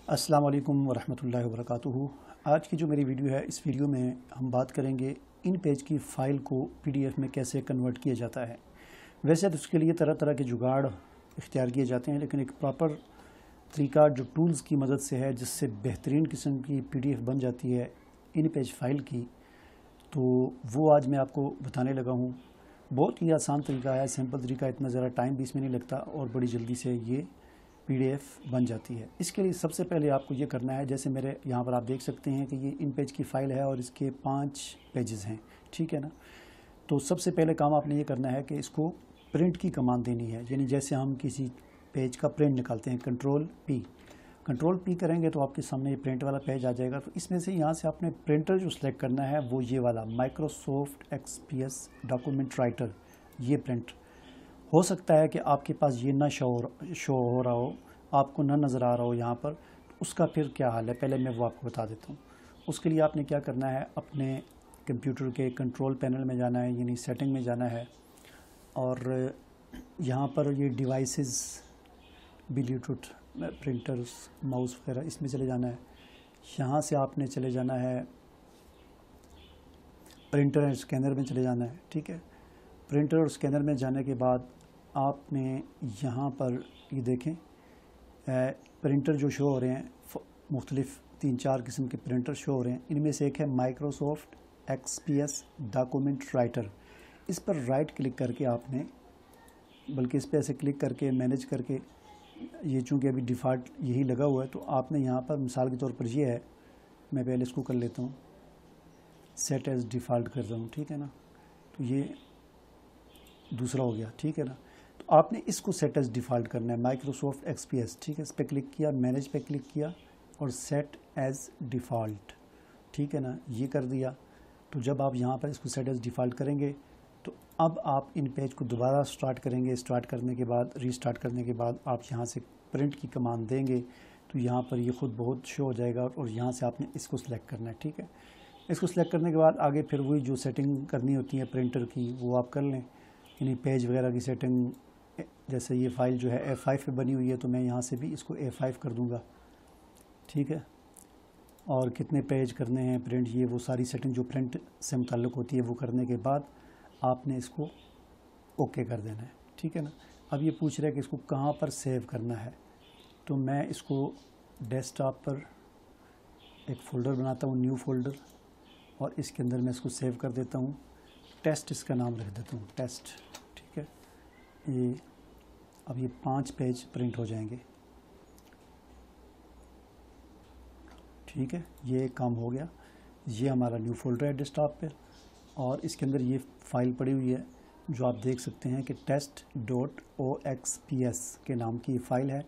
अस्सलाम वालेकुम वरहमतुल्लाहि वबरकातुहू। आज की जो मेरी वीडियो है, इस वीडियो में हम बात करेंगे इन पेज की फ़ाइल को पीडीएफ में कैसे कन्वर्ट किया जाता है। वैसे तो उसके लिए तरह तरह के जुगाड़ इख्तियार किए जाते हैं, लेकिन एक प्रॉपर तरीका जो टूल्स की मदद से है, जिससे बेहतरीन किस्म की पीडीएफ बन जाती है इन पेज फ़ाइल की, तो वो आज मैं आपको बताने लगा हूँ। बहुत ही आसान तरीका है, सिंपल तरीका, इतना ज़रा टाइम भी इसमें नहीं लगता और बड़ी जल्दी से ये पीडीएफ बन जाती है। इसके लिए सबसे पहले आपको ये करना है, जैसे मेरे यहाँ पर आप देख सकते हैं कि ये इन पेज की फ़ाइल है और इसके 5 पेजेस हैं, ठीक है ना। तो सबसे पहले काम आपने ये करना है कि इसको प्रिंट की कमांड देनी है, यानी जैसे हम किसी पेज का प्रिंट निकालते हैं, कंट्रोल पी करेंगे तो आपके सामने ये प्रिंट वाला पेज आ जाएगा। तो इसमें से यहाँ से आपने प्रिंटर जो सिलेक्ट करना है वो ये वाला माइक्रोसॉफ्ट एक्सपीएस डॉक्यूमेंट राइटर। ये प्रिंट हो सकता है कि आपके पास ये ना शो हो रहा हो, आपको ना नज़र आ रहा हो यहाँ पर, उसका फिर क्या हाल है, पहले मैं वो आपको बता देता हूँ। उसके लिए आपने क्या करना है, अपने कंप्यूटर के कंट्रोल पैनल में जाना है, यानी सेटिंग में जाना है, और यहाँ पर ये डिवाइसेस, ब्लूटूथ, प्रिंटर्स, माउस वगैरह, इसमें चले जाना है। यहाँ से आपने चले जाना है प्रिंटर एंड स्कैनर में चले जाना है, ठीक है। प्रिंटर और स्कैनर में जाने के बाद आपने यहाँ पर ये देखें, प्रिंटर जो शो हो रहे हैं, मुख्तलिफ 3-4 किस्म के प्रिंटर शो हो रहे हैं। इनमें से एक है माइक्रोसॉफ्ट एक्सपीएस डॉक्यूमेंट राइटर। इस पर राइट क्लिक करके आपने, बल्कि इस पर ऐसे क्लिक करके मैनेज करके, ये चूँकि अभी डिफ़ॉल्ट यही लगा हुआ है, तो आपने यहाँ पर मिसाल के तौर पर ये है, मैं पहले इसको कर लेता हूँ, सेट एज़ डिफ़ॉल्ट कर रहा हूँ, ठीक है ना। तो ये दूसरा हो गया, ठीक है ना। तो आपने इसको सेट एज़ डिफ़ॉल्ट करना है, माइक्रोसॉफ्ट एक्सपीएस, ठीक है। इस पर क्लिक किया, मैनेज पे क्लिक किया और सेट एज़ डिफ़ॉल्ट, ठीक है ना, ये कर दिया। तो जब आप यहाँ पर इसको सेट एज़ डिफ़ॉल्ट करेंगे तो अब आप इन पेज को दोबारा स्टार्ट करेंगे। स्टार्ट करने के बाद, रीस्टार्ट करने के बाद आप यहाँ से प्रिंट की कमांड देंगे तो यहाँ पर ये ख़ुद बहुत शो हो जाएगा, और यहाँ से आपने इसको सिलेक्ट करना है, ठीक है। इसको सिलेक्ट करने के बाद आगे फिर वही जो सेटिंग करनी होती है प्रिंटर की, वो आप कर लें, यानी पेज वगैरह की सेटिंग। जैसे ये फ़ाइल जो है A5 पे बनी हुई है, तो मैं यहाँ से भी इसको A5 कर दूँगा, ठीक है। और कितने पेज करने हैं प्रिंट, ये वो सारी सेटिंग जो प्रिंट से मुताल्लिक़ होती है वो करने के बाद आपने इसको ओके कर देना है, ठीक है ना। अब ये पूछ रहा है कि इसको कहाँ पर सेव करना है, तो मैं इसको डेस्कटॉप पर एक फ़ोल्डर बनाता हूँ, न्यू फ़ोल्डर, और इसके अंदर मैं इसको सेव कर देता हूँ। टेस्ट इसका नाम रख देता हूँ, टेस्ट, ठीक है। ये अब ये 5 पेज प्रिंट हो जाएंगे, ठीक है। ये काम हो गया। ये हमारा न्यू फोल्डर है डेस्कटॉप पे, और इसके अंदर ये फ़ाइल पड़ी हुई है जो आप देख सकते हैं कि test.oxps के नाम की ये फ़ाइल है,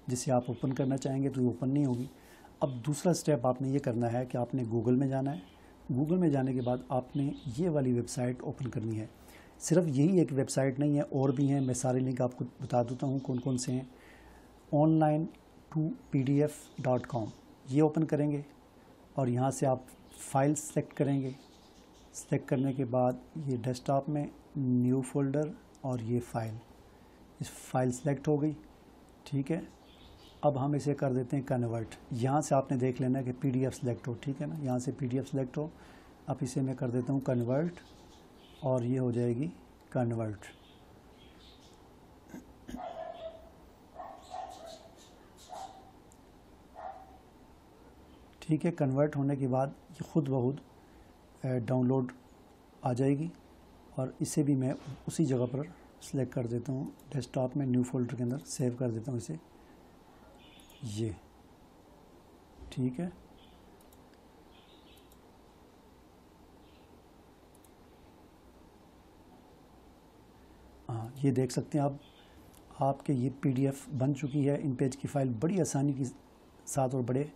जिसे आप ओपन करना चाहेंगे तो ये ओपन नहीं होगी। अब दूसरा स्टेप आपने ये करना है कि आपने गूगल में जाना है। गूगल में जाने के बाद आपने ये वाली वेबसाइट ओपन करनी है। सिर्फ यही एक वेबसाइट नहीं है, और भी हैं, मैं सारे लिंक आपको बता देता हूँ कौन कौन से हैं। online2pdf.com, ये ओपन करेंगे और यहाँ से आप फाइल सेलेक्ट करेंगे। सेलेक्ट करने के बाद ये डेस्कटॉप में न्यू फोल्डर और ये फ़ाइल, इस फाइल सेलेक्ट हो गई, ठीक है। अब हम इसे कर देते हैं कन्वर्ट। यहाँ से आपने देख लेना कि पीडीएफ सेलेक्ट हो, ठीक है ना, यहाँ से पीडीएफ सेलेक्ट हो। अब इसे मैं कर देता हूँ कन्वर्ट, और ये हो जाएगी कन्वर्ट। ठीक है, कन्वर्ट होने के बाद ये ख़ुद ब खुद डाउनलोड आ जाएगी, और इसे भी मैं उसी जगह पर सिलेक्ट कर देता हूँ, डेस्कटॉप में न्यू फोल्डर के अंदर सेव कर देता हूँ इसे, ये, ठीक है। हाँ, ये देख सकते हैं आप, आपके ये पीडीएफ बन चुकी है इन पेज की फ़ाइल, बड़ी आसानी के साथ और बड़े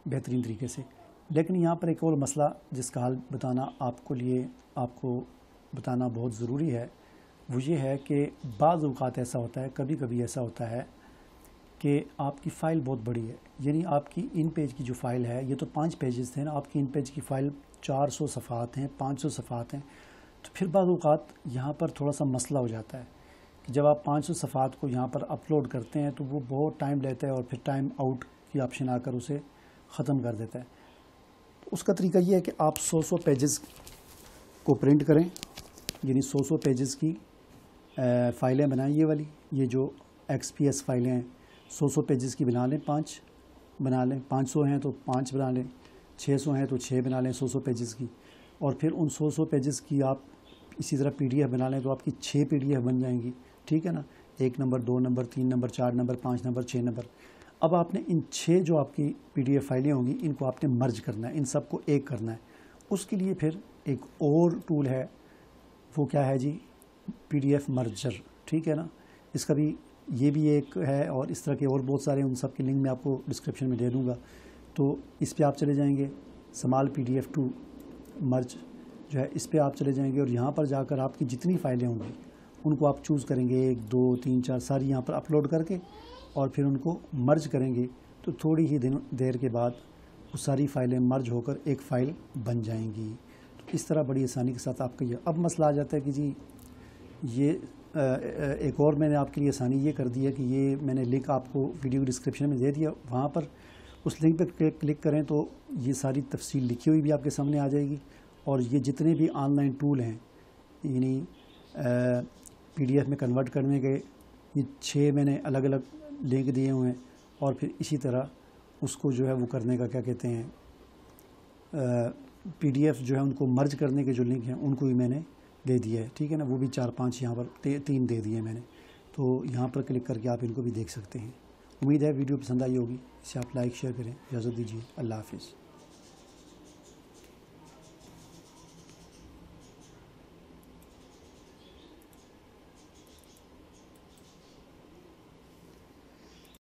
बेहतरीन तरीके से। लेकिन यहाँ पर एक और मसला जिसका हल बताना आपको बताना बहुत ज़रूरी है, वो ये है कि बाज़ औक़ात ऐसा होता है, कभी कभी ऐसा होता है कि आपकी फ़ाइल बहुत बड़ी है, यानी आपकी इन पेज की जो फ़ाइल है, ये तो 5 पेजेस थे ना, आपकी इन पेज की फ़ाइल 400 सफ़ात हैं, 500 सफ़ात हैं। तो फिर बाज़ औक़ात यहाँ पर थोड़ा सा मसला हो जाता है कि जब आप 500 सफ़ात को यहाँ पर अपलोड करते हैं तो वो बहुत टाइम लेता है, और फिर टाइम आउट ये ऑप्शन आकर उसे ख़त्म कर देता है। तो उसका तरीका ये है कि आप 100 पेजेस को प्रिंट करें, यानी 100 पेजेस की फ़ाइलें बनाएं। ये वाली, ये जो XPS फाइलें हैं 100 पेजेस की बना लें, 5 बना लें। 500 हैं तो 5 बना लें, 600 हैं तो 6 बना लें 100 पेजेस की। और फिर उन 100 पेजेस की आप इसी तरह PDF बना लें तो आपकी 6 PDF बन जाएंगी, ठीक है ना। 1 number, 2 number, 3 number, 4 number, 5 number, 6 number. अब आपने इन 6 जो आपकी PDF फाइलें होंगी इनको आपने मर्ज करना है, इन सबको एक करना है। उसके लिए फिर एक और टूल है, वो क्या है जी, PDF मर्जर, ठीक है ना। इसका भी ये भी एक है और इस तरह के और बहुत सारे, उन सब की लिंक मैं आपको डिस्क्रिप्शन में दे दूँगा। तो इस पर आप चले जाएंगे, स्मॉल PDF टू मर्ज जो है, इस पर आप चले जाएंगे और यहाँ पर जाकर आपकी जितनी फ़ाइलें होंगी उनको आप चूज़ करेंगे, 1 2 3 4 सारी यहाँ पर अपलोड करके और फिर उनको मर्ज करेंगे। तो थोड़ी ही देर के बाद वो सारी फ़ाइलें मर्ज होकर एक फ़ाइल बन जाएंगी। तो इस तरह बड़ी आसानी के साथ आपका ये अब मसला आ जाता है कि जी ये एक और मैंने आपके लिए आसानी ये कर दी है कि ये मैंने लिंक आपको वीडियो डिस्क्रिप्शन में दे दिया, वहाँ पर उस लिंक पर क्लिक करें तो ये सारी तफसील लिखी हुई भी आपके सामने आ जाएगी। और ये जितने भी ऑनलाइन टूल हैं, यानी PDF में कन्वर्ट करने के, ये 6 मैंने अलग अलग लिंक दिए हुए हैं। और फिर इसी तरह उसको जो है वो करने का क्या कहते हैं, PDF जो है उनको मर्ज करने के जो लिंक हैं उनको भी मैंने दे दिया है, ठीक है ना। वो भी 4-5 यहाँ पर 3 दे दिए मैंने। तो यहाँ पर क्लिक करके आप इनको भी देख सकते हैं। उम्मीद है वीडियो पसंद आई होगी, इसे आप लाइक शेयर करें। इजाज़त दीजिए, अल्लाह हाफिज़।